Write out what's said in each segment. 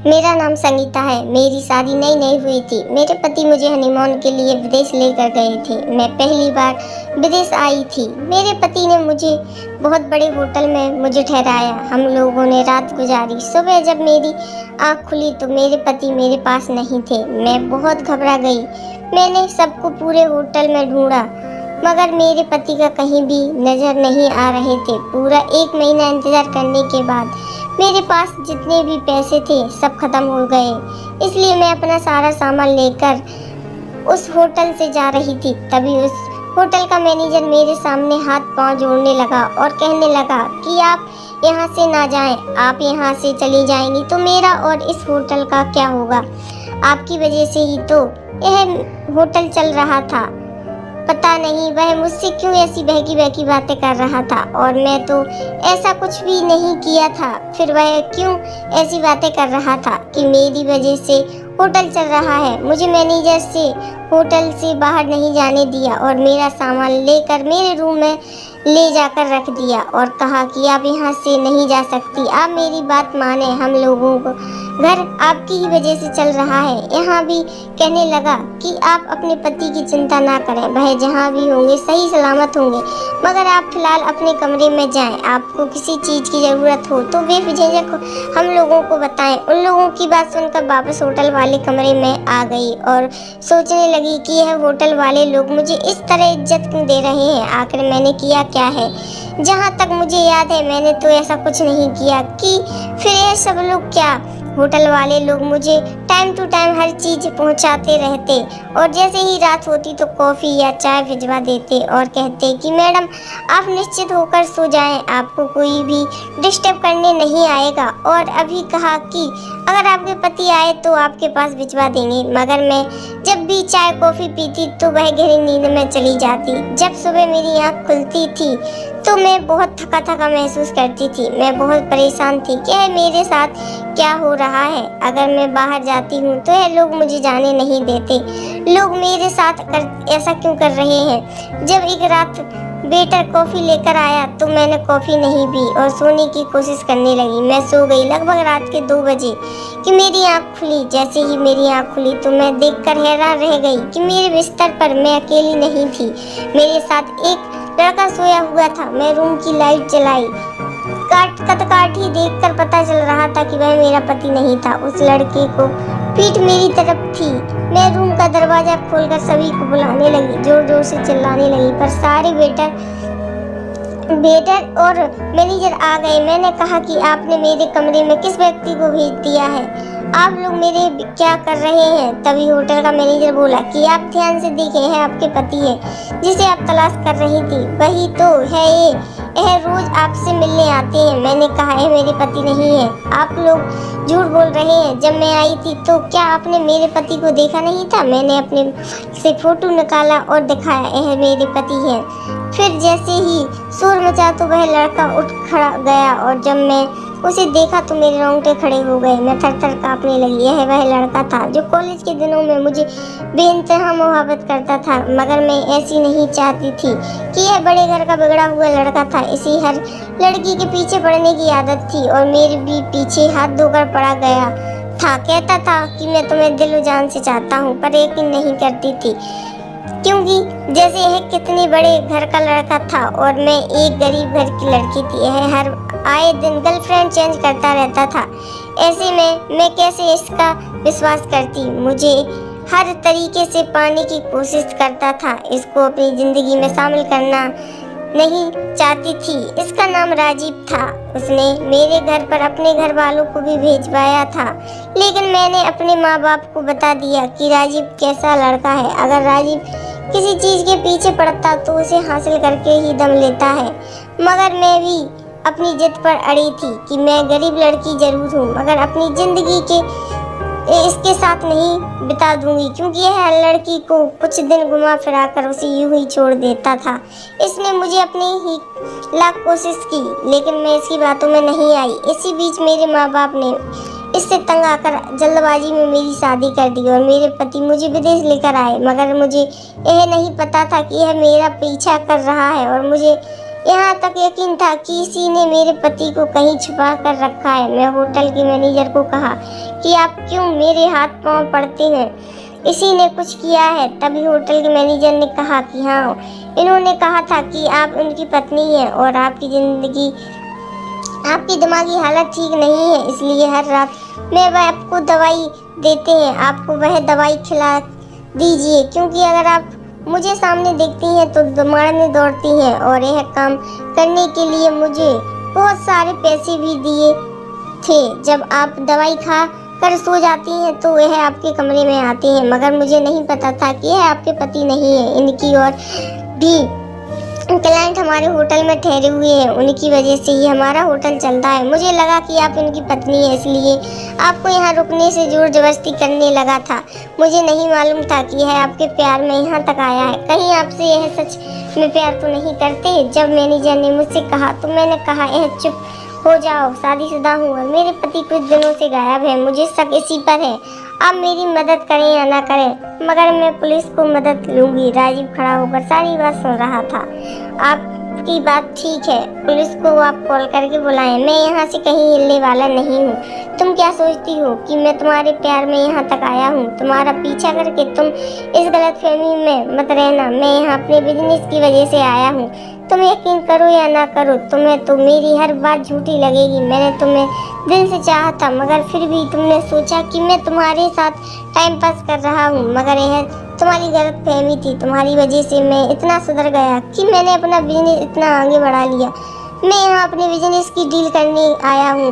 मेरा नाम संगीता है। मेरी शादी नई नई हुई थी। मेरे पति मुझे हनीमून के लिए विदेश लेकर गए थे। मैं पहली बार विदेश आई थी। मेरे पति ने मुझे बहुत बड़े होटल में मुझे ठहराया। हम लोगों ने रात गुजारी। सुबह जब मेरी आँख खुली तो मेरे पति मेरे पास नहीं थे। मैं बहुत घबरा गई। मैंने सबको पूरे होटल में ढूंढा मगर मेरे पति का कहीं भी नजर नहीं आ रहे थे। पूरा 1 महीना इंतजार करने के बाद मेरे पास जितने भी पैसे थे सब खत्म हो गए। इसलिए मैं अपना सारा सामान लेकर उस होटल से जा रही थी। तभी उस होटल का मैनेजर मेरे सामने हाथ पांव जोड़ने लगा और कहने लगा कि आप यहाँ से ना जाएं। आप यहाँ से चली जाएंगी तो मेरा और इस होटल का क्या होगा? आपकी वजह से ही तो यह होटल चल रहा था। पता नहीं वह मुझसे क्यों ऐसी बहकी बहकी बातें कर रहा था और मैं तो ऐसा कुछ भी नहीं किया था। फिर वह क्यों ऐसी बातें कर रहा था कि मेरी वजह से होटल चल रहा है। मुझे मैनेजर से होटल से बाहर नहीं जाने दिया और मेरा सामान लेकर मेरे रूम में ले जाकर रख दिया और कहा कि आप यहाँ से नहीं जा सकती। आप मेरी बात माने। हम लोगों को घर आपकी ही वजह से चल रहा है। यहाँ भी कहने लगा कि आप अपने पति की चिंता ना करें। वह जहाँ भी होंगे सही सलामत होंगे। मगर आप फिलहाल अपने कमरे में जाएं। आपको किसी चीज़ की ज़रूरत हो तो बेझिझक हम लोगों को बताएं। उन लोगों की बात सुनकर वापस होटल वाले कमरे में आ गई और सोचने लगी कि यह होटल वाले लोग मुझे इस तरह इज्जत क्यों दे रहे हैं। आखिर मैंने किया क्या है? जहाँ तक मुझे याद है मैंने तो ऐसा कुछ नहीं किया कि फिर ये सब लोग क्या? होटल वाले लोग मुझे टाइम टू टाइम हर चीज़ पहुंचाते रहते और जैसे ही रात होती तो कॉफ़ी या चाय भिजवा देते और कहते कि मैडम आप निश्चित होकर सो जाएं। आपको कोई भी डिस्टर्ब करने नहीं आएगा। और अभी कहा कि अगर आपके पति आए तो आपके पास भिजवा देंगे। मगर मैं जब भी चाय कॉफ़ी पीती तो वह गहरी नींद में चली जाती। जब सुबह मेरी आँख खुलती थी तो मैं बहुत थका थका महसूस करती थी। मैं बहुत परेशान थी कि यह मेरे साथ क्या हो रहा है। अगर मैं बाहर जाती हूँ तो यह लोग मुझे जाने नहीं देते। लोग मेरे साथ ऐसा क्यों कर रहे हैं? जब एक रात वेटर कॉफ़ी लेकर आया तो मैंने कॉफ़ी नहीं पी और सोने की कोशिश करने लगी। मैं सो गई लगभग रात के 2 बजे कि मेरी आँख खुली। जैसे ही मेरी आँख खुली तो मैं देखकर हैरान रह गई कि मेरे बिस्तर पर मैं अकेली नहीं थी। मेरे साथ एक लड़का सोया हुआ था। मैं रूम की लाइट जलाई। कटकाठी देखकर पता चल रहा था कि वह मेरा पति नहीं था। उस लड़के को पीठ मेरी तरफ थी। मैं रूम का दरवाजा खोलकर सभी को बुलाने लगी, जोर जोर से चिल्लाने लगी, पर सारे वेटर और मैनेजर आ गए। मैंने कहा कि आपने मेरे कमरे में किस व्यक्ति को भेज दिया है? आप लोग मेरे क्या कर रहे हैं? तभी होटल का मैनेजर बोला कि आप ध्यान से देखें, यह आपके पति है जिसे आप तलाश कर रही थी। वही तो है यह रोज आपसे मिलने आते हैं। मैंने कहा है मेरे पति नहीं है। आप लोग झूठ बोल रहे हैं। जब मैं आई थी तो क्या आपने मेरे पति को देखा नहीं था? मैंने अपने से फोटो निकाला और दिखाया, यह मेरे पति है। फिर जैसे ही शोर मचा तो वह लड़का उठ खड़ा गया और जब मैं उसे देखा तो मेरे रोंगटे खड़े हो गए। मैं थर थर कांपने लगी। यह वह लड़का था जो कॉलेज के दिनों में मुझे बेइंतहा मोहब्बत करता था। मगर मैं ऐसी नहीं चाहती थी कि यह बड़े घर का बिगड़ा हुआ लड़का था। इसी हर लड़की के पीछे पड़ने की आदत थी और मेरे भी पीछे हाथ धोकर पड़ा गया था। कहता था कि मैं तुम्हें दिलो जान से चाहता हूँ, पर यकीन नहीं करती थी क्योंकि जैसे यह कितने बड़े घर का लड़का था और मैं एक गरीब घर की लड़की थी। यह हर आए दिन गर्लफ्रेंड चेंज करता रहता था। ऐसे में मैं कैसे इसका विश्वास करती? मुझे हर तरीके से पाने की कोशिश करता था। इसको अपनी ज़िंदगी में शामिल करना नहीं चाहती थी। इसका नाम राजीव था। उसने मेरे घर पर अपने घर वालों को भी भेजवाया था, लेकिन मैंने अपने माँ बाप को बता दिया कि राजीव कैसा लड़का है। अगर राजीव किसी चीज़ के पीछे पड़ता तो उसे हासिल करके ही दम लेता है। मगर मैं भी अपनी जिद पर अड़ी थी कि मैं गरीब लड़की जरूर हूँ मगर अपनी ज़िंदगी के इसके साथ नहीं बिता दूंगी, क्योंकि यह हर लड़की को कुछ दिन घुमा फिरा कर उसे यूं ही छोड़ देता था। इसने मुझे अपनी ही लाख कोशिश की लेकिन मैं इसकी बातों में नहीं आई। इसी बीच मेरे माँ बाप ने इससे तंग आकर जल्दबाजी में मेरी शादी कर दी और मेरे पति मुझे विदेश लेकर आए। मगर मुझे यह नहीं पता था कि यह मेरा पीछा कर रहा है और मुझे यहाँ तक यकीन था कि इसी ने मेरे पति को कहीं छुपा कर रखा है। मैं होटल के मैनेजर को कहा कि आप क्यों मेरे हाथ पांव पड़ते हैं, इसी ने कुछ किया है। तभी होटल के मैनेजर ने कहा कि हाँ, इन्होंने कहा था कि आप उनकी पत्नी हैं और आपकी दिमागी हालत ठीक नहीं है, इसलिए हर रात में वह आपको दवाई देते हैं। आपको वह दवाई खिला दीजिए, क्योंकि अगर आप मुझे सामने देखती हैं तो मारने दौड़ती हैं, और यह काम करने के लिए मुझे बहुत सारे पैसे भी दिए थे। जब आप दवाई खा कर सो जाती हैं तो वह आपके कमरे में आते हैं, मगर मुझे नहीं पता था कि यह आपके पति नहीं है। इनकी और भी क्लाइंट हमारे होटल में ठहरे हुए हैं, उनकी वजह से ही हमारा होटल चलता है। मुझे लगा कि आप इनकी पत्नी है, इसलिए आपको यहाँ रुकने से जोर जबरदस्ती करने लगा था। मुझे नहीं मालूम था कि यह आपके प्यार में यहाँ तक आया है। कहीं आपसे यह सच में प्यार तो नहीं करते? जब मैनेजर ने मुझसे कहा तो मैंने कहा, यह चुप हो जाओ, शादीशुदा हूँ और मेरे पति कुछ दिनों से गायब है। मुझे शक इसी पर है, आप मेरी मदद करें या ना करें, मगर मैं पुलिस को मदद लूँगी। राजीव खड़ा होकर सारी बात सुन रहा था। आपकी बात ठीक है, पुलिस को आप कॉल करके बुलाएं, मैं यहाँ से कहीं हिलने वाला नहीं हूँ। तुम क्या सोचती हो कि मैं तुम्हारे प्यार में यहाँ तक आया हूँ? तुम्हारा पीछा करके तुम इस गलतफहमी में मत रहना। मैं यहाँ अपने बिजनेस की वजह से आया हूँ। तुम यकीन करो या ना करो, तुम्हें तो मेरी हर बात झूठी लगेगी। मैंने तुम्हें दिल से चाहा था, मगर फिर भी तुमने सोचा कि मैं तुम्हारे साथ टाइम पास कर रहा हूँ, मगर यह तुम्हारी गलतफहमी थी। तुम्हारी वजह से मैं इतना सुधर गया कि मैंने अपना बिजनेस इतना आगे बढ़ा लिया। मैं यहाँ अपने बिजनेस की डील करने आया हूँ,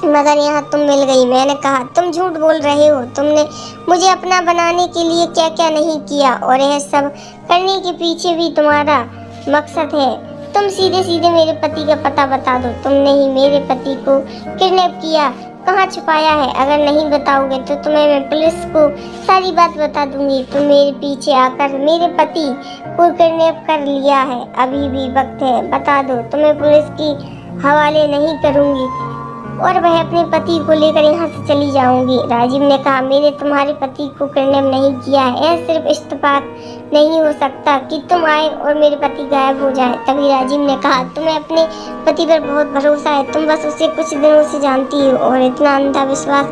मगर यहाँ तुम मिल गई। मैंने कहा, तुम झूठ बोल रहे हो, तुमने मुझे अपना बनाने के लिए क्या क्या नहीं किया, और यह सब करने के पीछे भी तुम्हारा मकसद है। तुम सीधे सीधे मेरे पति का पता बता दो। तुमने ही मेरे पति को किडनैप किया, कहाँ छुपाया है? अगर नहीं बताओगे तो तुम्हें मैं पुलिस को सारी बात बता दूंगी। तुम मेरे पीछे आकर मेरे पति को किडनैप कर लिया है, अभी भी वक्त है, बता दो। तुम्हें पुलिस की हवाले नहीं करूंगी और वह अपने पति को लेकर यहाँ से चली जाऊंगी। राजीव ने कहा, मैंने तुम्हारे पति को किडनैप नहीं किया है। यह सिर्फ इत्तेफाक नहीं हो सकता कि तुम आए और मेरे पति गायब हो जाए। तभी राजीव ने कहा, तुम्हें अपने पति पर बहुत भरोसा है, तुम बस उसे कुछ दिनों से जानती हो और इतना अंधा विश्वास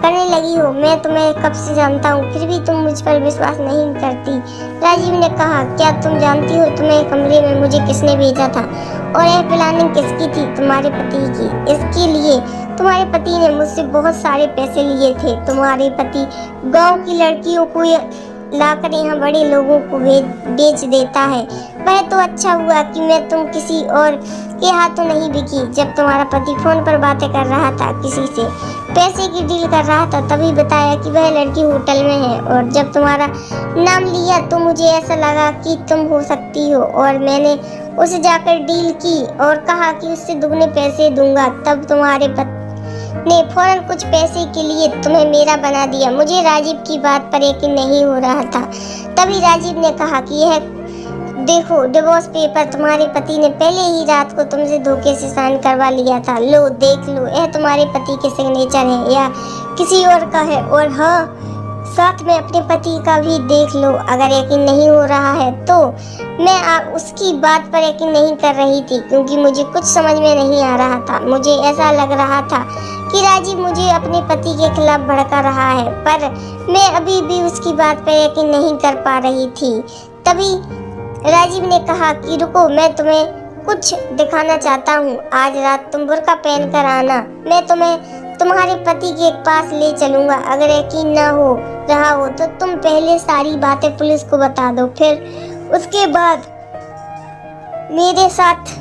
करने लगी हो। मैं तुम्हें कब से जानता हूँ, फिर भी तुम मुझ पर विश्वास नहीं करती। राजीव ने कहा, क्या तुम जानती हो तुम्हें कमरे में मुझे किसने भेजा था, और यह प्लानिंग किसकी थी? तुम्हारे पति की। इसके लिए तुम्हारे पति ने मुझसे बहुत सारे पैसे लिए थे। तुम्हारे पति गांव की लड़कियों को लाकर यहाँ बड़े लोगों को बेच देता है। वह तो अच्छा हुआ कि मैं तुम किसी और के हाथों नहीं बिकी। जब तुम्हारा पति फोन पर बातें कर रहा था, किसी से पैसे की डील कर रहा था, तभी बताया कि वह लड़की होटल में है, और जब तुम्हारा नाम लिया तो मुझे ऐसा लगा कि तुम हो सकती हो, और मैंने उसे जाकर डील की और कहा कि उससे दुगने पैसे दूंगा। तब तुम्हारे पति ने फौरन कुछ पैसे के लिए तुम्हें मेरा बना दिया। मुझे राजीव की बात पर यकीन नहीं हो रहा था। तभी राजीव ने कहा कि यह देखो, डिवोर्स पेपर तुम्हारे पति ने पहले ही रात को तुमसे धोखे से साइन करवा लिया था। लो, देख लो, यह तुम्हारे पति के सिग्नेचर है या किसी और का है, और हाँ, साथ में अपने पति का भी देख लो। अगर यकीन नहीं हो रहा है तो मैं उसकी बात पर यकीन नहीं कर रही थी, क्योंकि मुझे कुछ समझ में नहीं आ रहा था। मुझे ऐसा लग रहा था कि राजीव मुझे अपने पति के खिलाफ भड़का रहा है, पर मैं अभी भी उसकी बात पर यकीन नहीं कर पा रही थी। तभी राजीव ने कहा कि रुको, मैं तुम्हें कुछ दिखाना चाहता हूँ। आज रात तुम बुर्का पहन कर आना, मैं तुम्हें तुम्हारे पति के पास ले चलूंगा। अगर यकीन ना हो रहा हो तो तुम पहले सारी बातें पुलिस को बता दो, फिर उसके बाद मेरे साथ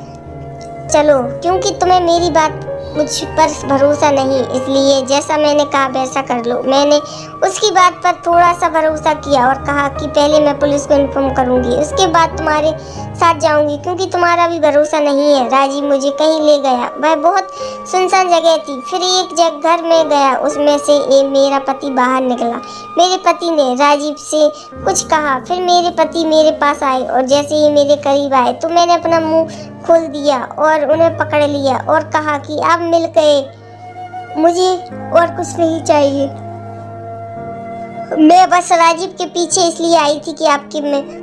चलो, क्योंकि तुम्हें मेरी बात मुझ पर भरोसा नहीं, इसलिए जैसा मैंने कहा वैसा कर लो। मैंने उसकी बात पर थोड़ा सा भरोसा किया और कहा कि पहले मैं पुलिस को इन्फॉर्म करूंगी, उसके बाद तुम्हारे साथ जाऊंगी, क्योंकि तुम्हारा भी भरोसा नहीं है। राजीव मुझे कहीं ले गया, वह बहुत सुनसान जगह थी। फिर एक घर में गया, उसमें से मेरा पति बाहर निकला। मेरे पति ने राजीव से कुछ कहा, फिर मेरे पति मेरे पास आए, और जैसे ही मेरे करीब आए तो मैंने अपना मुंह खोल दिया और उन्हें पकड़ लिया और कहा कि आप मिल गए, मुझे और कुछ नहीं चाहिए। मैं बस राजीव के पीछे इसलिए आई थी कि आपके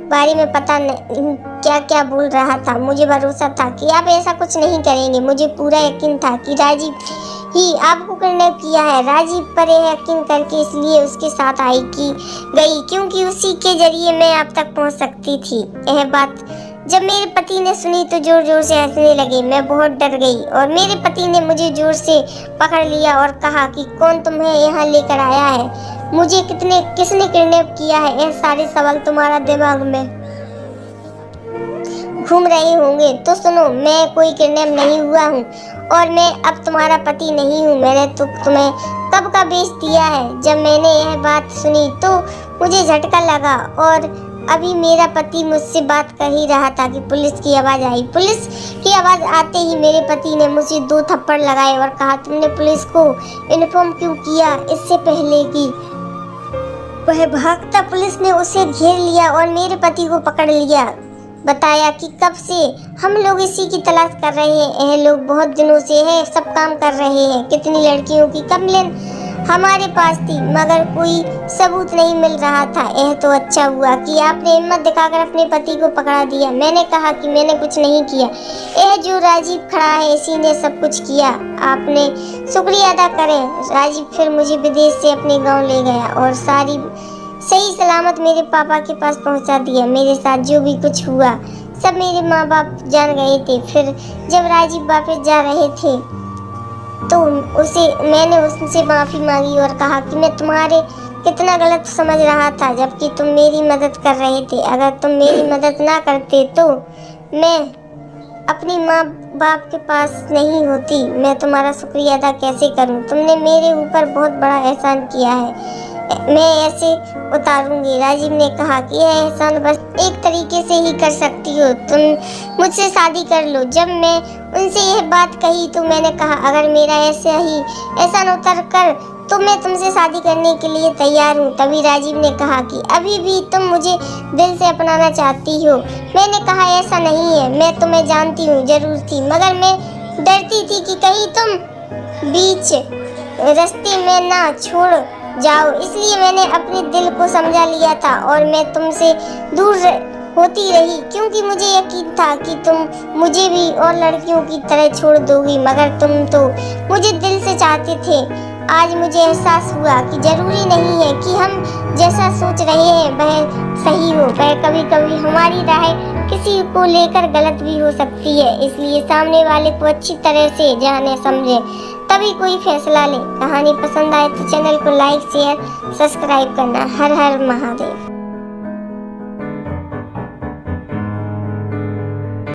बारे में पता नहीं क्या क्या बोल रहा था। मुझे भरोसा था कि आप ऐसा कुछ नहीं करेंगे। मुझे पूरा यकीन था कि राजीव ही आपको किडनैप किया है। राजीव पर यह यकीन करके इसलिए उसके साथ गई क्योंकि उसी के जरिए मैं आप तक पहुंच सकती थी। यह बात जब मेरे पति ने सुनी तो जोर जोर से हंसने लगे। मैं बहुत डर गई और मेरे पति ने मुझे जोर से पकड़ लिया और कहा कि कौन तुम्हें यहाँ लेकर आया है, मुझे किसने किडनैप किया है। यह सारे सवाल तुम्हारा दिमाग में घूम रहे होंगे। तो सुनो, मैं कोई किडनैप नहीं हुआ हूँ और मैं अब तुम्हारा पति नहीं हूँ। मैंने तो तुम्हें कब का बेच दिया है। जब मैंने यह बात सुनी तो मुझे झटका लगा और अभी मेरा पति मुझसे बात कर ही रहा था कि पुलिस की आवाज़ आई। पुलिस की आवाज़ आते ही मेरे पति ने मुझे 2 थप्पड़ लगाए और कहा, तुमने पुलिस को इन्फॉर्म क्यों किया इससे पहले कि वह भागता। पुलिस ने उसे घेर लिया और मेरे पति को पकड़ लिया। बताया कि कब से हम लोग इसी की तलाश कर रहे हैं। यह लोग बहुत दिनों से है सब काम कर रहे हैं। कितनी लड़कियों की कंप्लेन हमारे पास थी मगर कोई सबूत नहीं मिल रहा था। यह तो अच्छा हुआ कि आपने हिम्मत दिखाकर अपने पति को पकड़ा दिया। मैंने कहा कि मैंने कुछ नहीं किया, यह जो राजीव खड़ा है इसी ने सब कुछ किया। आपने शुक्रिया अदा करें। राजीव फिर मुझे विदेश से अपने गांव ले गया और सही सलामत मेरे पापा के पास पहुंचा दिया। मेरे साथ जो भी कुछ हुआ सब मेरे माँ बाप जान गए थे। फिर जब राजीव वापस जा रहे थे तो मैंने उससे माफ़ी मांगी और कहा कि मैं तुम्हारे कितना गलत समझ रहा था जबकि तुम मेरी मदद कर रहे थे। अगर तुम मेरी मदद ना करते तो मैं अपनी माँ बाप के पास नहीं होती। मैं तुम्हारा शुक्रिया अदा कैसे करूं? तुमने मेरे ऊपर बहुत बड़ा एहसान किया है, मैं ऐसे उतारूंगी। राजीव ने कहा कि यह एहसान बस एक तरीके से ही कर सकती हो, तुम मुझसे शादी कर लो। जब मैं उनसे यह बात कही तो मैंने कहा, अगर मेरा ऐसे ही एहसान उतर कर तो मैं तुमसे शादी करने के लिए तैयार हूँ। तभी राजीव ने कहा कि अभी भी तुम मुझे दिल से अपनाना चाहती हो। मैंने कहा ऐसा नहीं है, मैं तुम्हें जानती हूँ जरूर थी, मगर मैं डरती थी कि कहीं तुम बीच रास्ते में ना छोड़ जाओ, इसलिए मैंने अपने दिल को समझा लिया था और मैं तुमसे दूर होती रही क्योंकि मुझे यकीन था कि तुम मुझे भी और लड़कियों की तरह छोड़ दोगी, मगर तुम तो मुझे दिल से चाहते थे। आज मुझे एहसास हुआ कि जरूरी नहीं है कि हम जैसा सोच रहे हैं वह सही हो। वह कभी कभी हमारी राय किसी को लेकर गलत भी हो सकती है, इसलिए सामने वाले को अच्छी तरह से जाने समझे तभी कोई फैसला ले। कहानी पसंद आए तो चैनल को लाइक शेयर सब्सक्राइब करना। हर हर महादेव।